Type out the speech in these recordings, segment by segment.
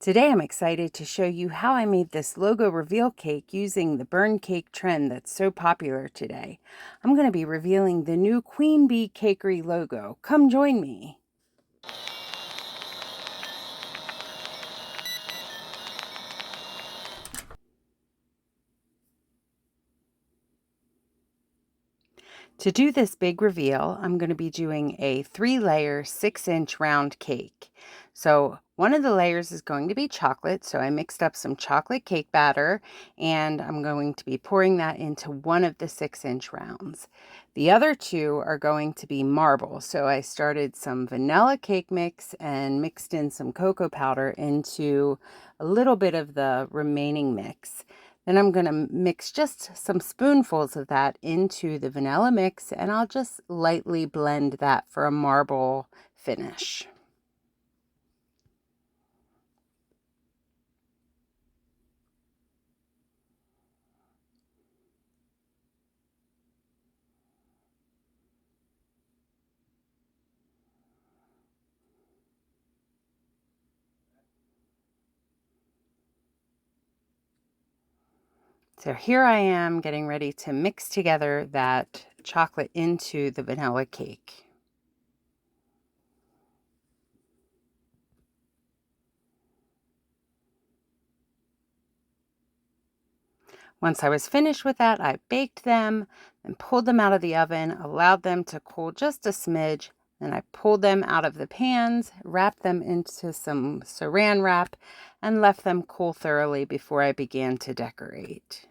Today I'm excited to show you how I made this logo reveal cake using the burn cake trend that's so popular today. I'm going to be revealing the new Queen Bee Cakery logo. Come join me. To do this big reveal, I'm going to be doing a 3-layer 6-inch round cake. So one of the layers is going to be chocolate, so I mixed up some chocolate cake batter, and I'm going to be pouring that into one of the 6-inch rounds. The other two are going to be marble, so I started some vanilla cake mix and mixed in some cocoa powder into a little bit of the remaining mix. Then I'm going to mix just some spoonfuls of that into the vanilla mix, and I'll just lightly blend that for a marble finish. So here I am getting ready to mix together that chocolate into the vanilla cake. Once I was finished with that, I baked them and pulled them out of the oven, allowed them to cool just a smidge. Then I pulled them out of the pans, wrapped them into some saran wrap, and left them cool thoroughly before I began to decorate.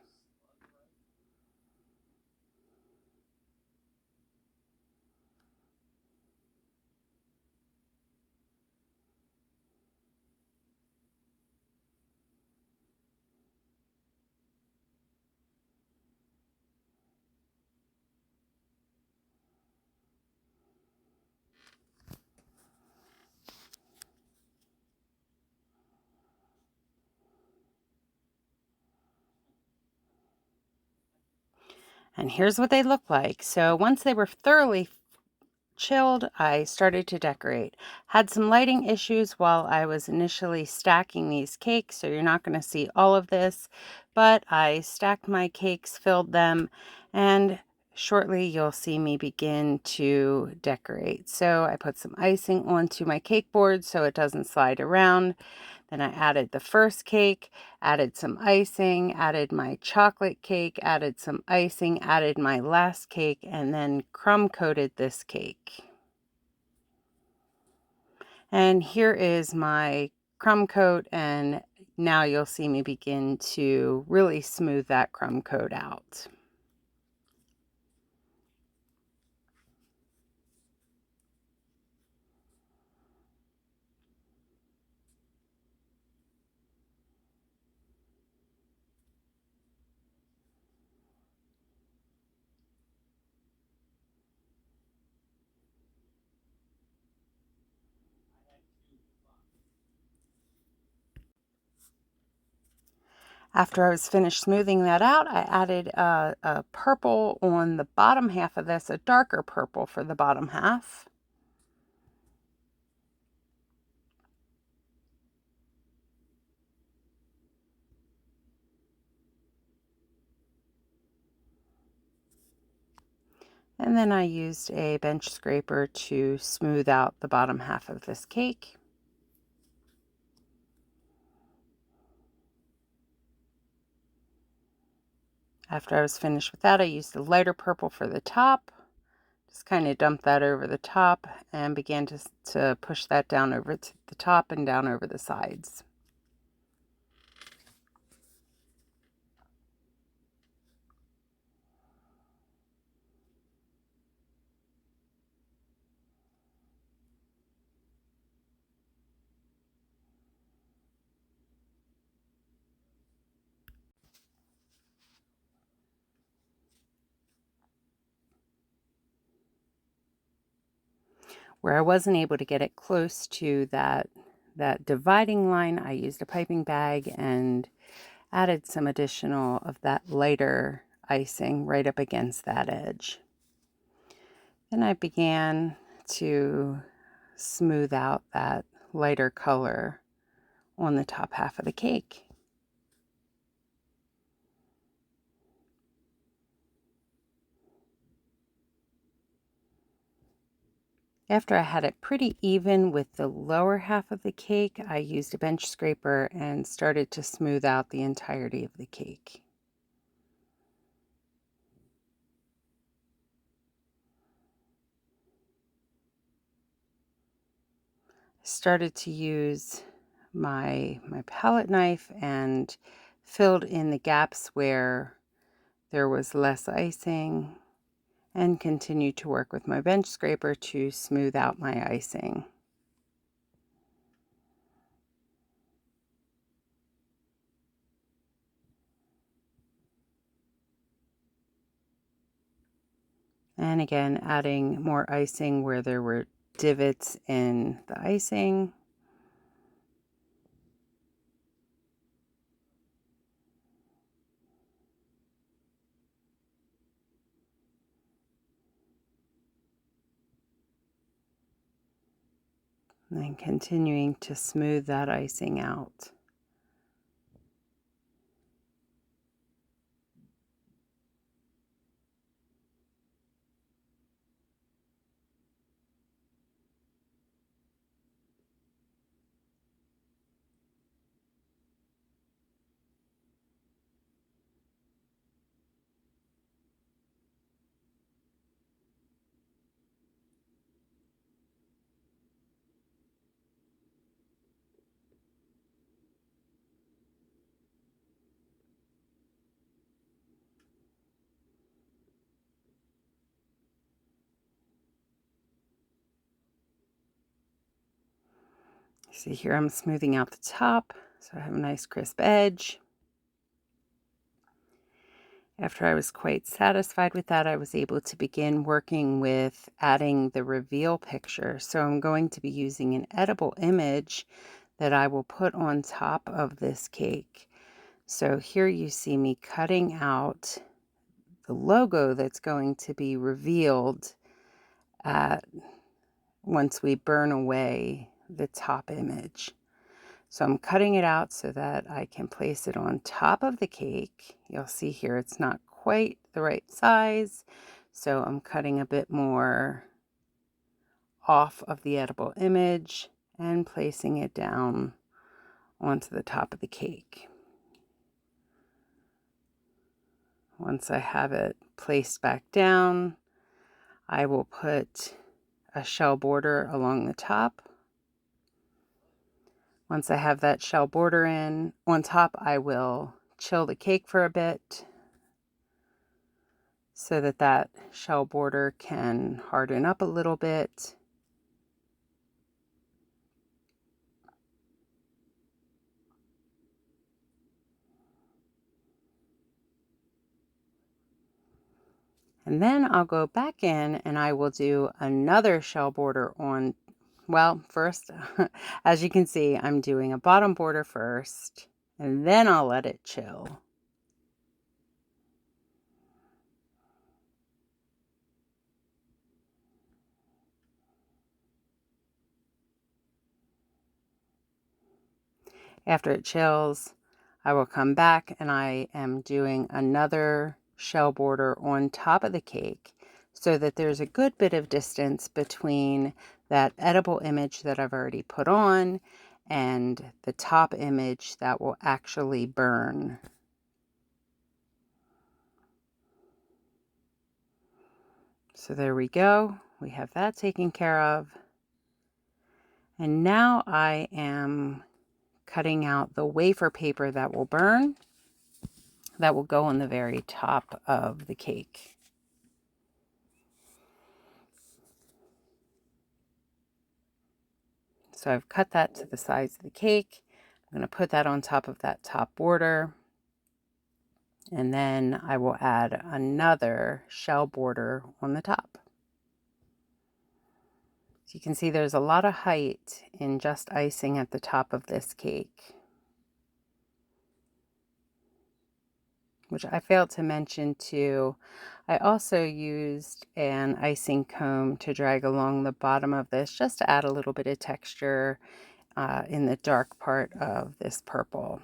And here's what they look like. So once they were thoroughly chilled, I started to decorate. Had some lighting issues while I was initially stacking these cakes, so you're not going to see all of this, but I stacked my cakes, filled them, and shortly you'll see me begin to decorate. So I put some icing onto my cake board so it doesn't slide around. Then I added the first cake, added some icing, added my chocolate cake, added some icing, added my last cake, and then crumb coated this cake. And here is my crumb coat, and now you'll see me begin to really smooth that crumb coat out. After I was finished smoothing that out, I added a purple on the bottom half of this, a darker purple for the bottom half. And then I used a bench scraper to smooth out the bottom half of this cake. After I was finished with that, I used the lighter purple for the top. Just kind of dumped that over the top and began to push that down over to the top and down over the sides. Where I wasn't able to get it close to that dividing line, I used a piping bag and added some additional of that lighter icing right up against that edge. Then I began to smooth out that lighter color on the top half of the cake. After I had it pretty even with the lower half of the cake, I used a bench scraper and started to smooth out the entirety of the cake. I started to use my palette knife and filled in the gaps where there was less icing, and continued to work with my bench scraper to smooth out my icing. And again, adding more icing where there were divots in the icing. And then continuing to smooth that icing out. See here, I'm smoothing out the top so I have a nice crisp edge. After I was quite satisfied with that, I was able to begin working with adding the reveal picture. So I'm going to be using an edible image that I will put on top of this cake. So here you see me cutting out the logo that's going to be revealed once we burn away the top image. So I'm cutting it out so that I can place it on top of the cake. You'll see here it's not quite the right size, so I'm cutting a bit more off of the edible image and placing it down onto the top of the cake. Once I have it placed back down, I will put a shell border along the top. Once I have that shell border in on top, I will chill the cake for a bit so that that shell border can harden up a little bit. And then I'll go back in and I will do another shell border on, well, first, as you can see, I'm doing a bottom border first, and then I'll let it chill. After it chills, I will come back and I am doing another shell border on top of the cake so that there's a good bit of distance between that edible image that I've already put on and the top image that will actually burn. So there we go. We have that taken care of. And now I am cutting out the wafer paper that will burn, that will go on the very top of the cake. So I've cut that to the size of the cake. I'm going to put that on top of that top border. And then I will add another shell border on the top. So you can see there's a lot of height in just icing at the top of this cake, which I failed to mention too. I also used an icing comb to drag along the bottom of this just to add a little bit of texture in the dark part of this purple.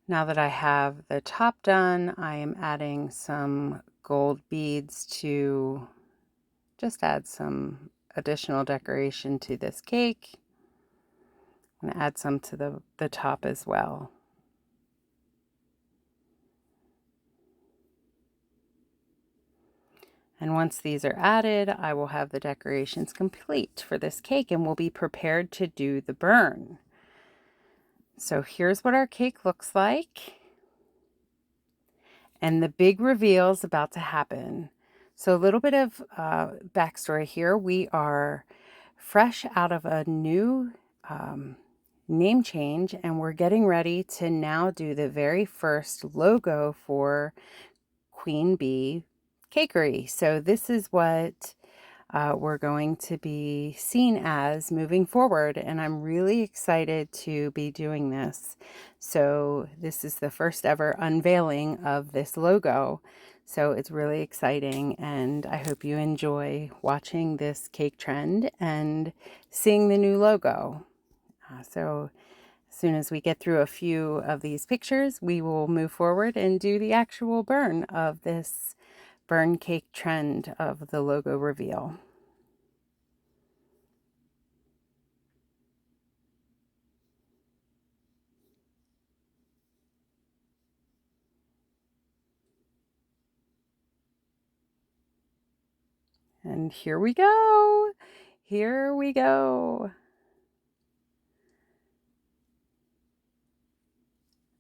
Now that I have the top done, I am adding some gold beads to just add some additional decoration to this cake. I'm going to add some to the top as well. And once these are added, I will have the decorations complete for this cake and we'll be prepared to do the burn. So here's what our cake looks like. And the big reveal is about to happen. So a little bit of backstory here. We are fresh out of a new name change and we're getting ready to now do the very first logo for Queen Bee Cakery. So this is what we're going to be seen as moving forward, and I'm really excited to be doing this. So this is the first ever unveiling of this logo, so it's really exciting, and I hope you enjoy watching this cake trend and seeing the new logo. So as soon as we get through a few of these pictures, we will move forward and do the actual burn of this burn cake trend of the logo reveal. And here we go. Here we go.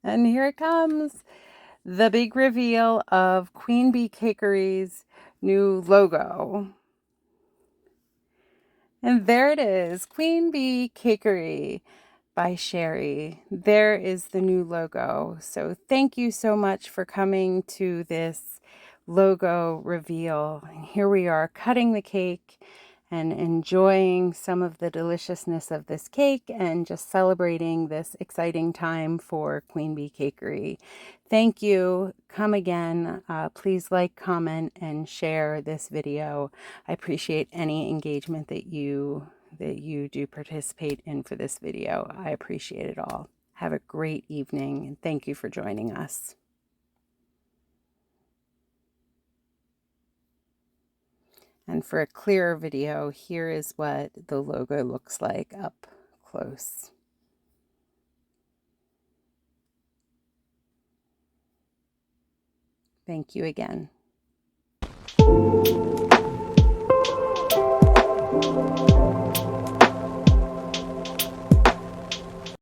And here it comes. The big reveal of Queen Bee Cakery's new logo. And there it is, Queen Bee Cakery by Sherry. There is the new logo. So thank you so much for coming to this logo reveal. And here we are cutting the cake and enjoying some of the deliciousness of this cake and just celebrating this exciting time for Queen Bee Cakery. Thank you. Come again. Please like, comment, and share this video. I appreciate any engagement that you do participate in for this video. I appreciate it all. Have a great evening and thank you for joining us. And for a clearer video, here is what the logo looks like up close. Thank you again.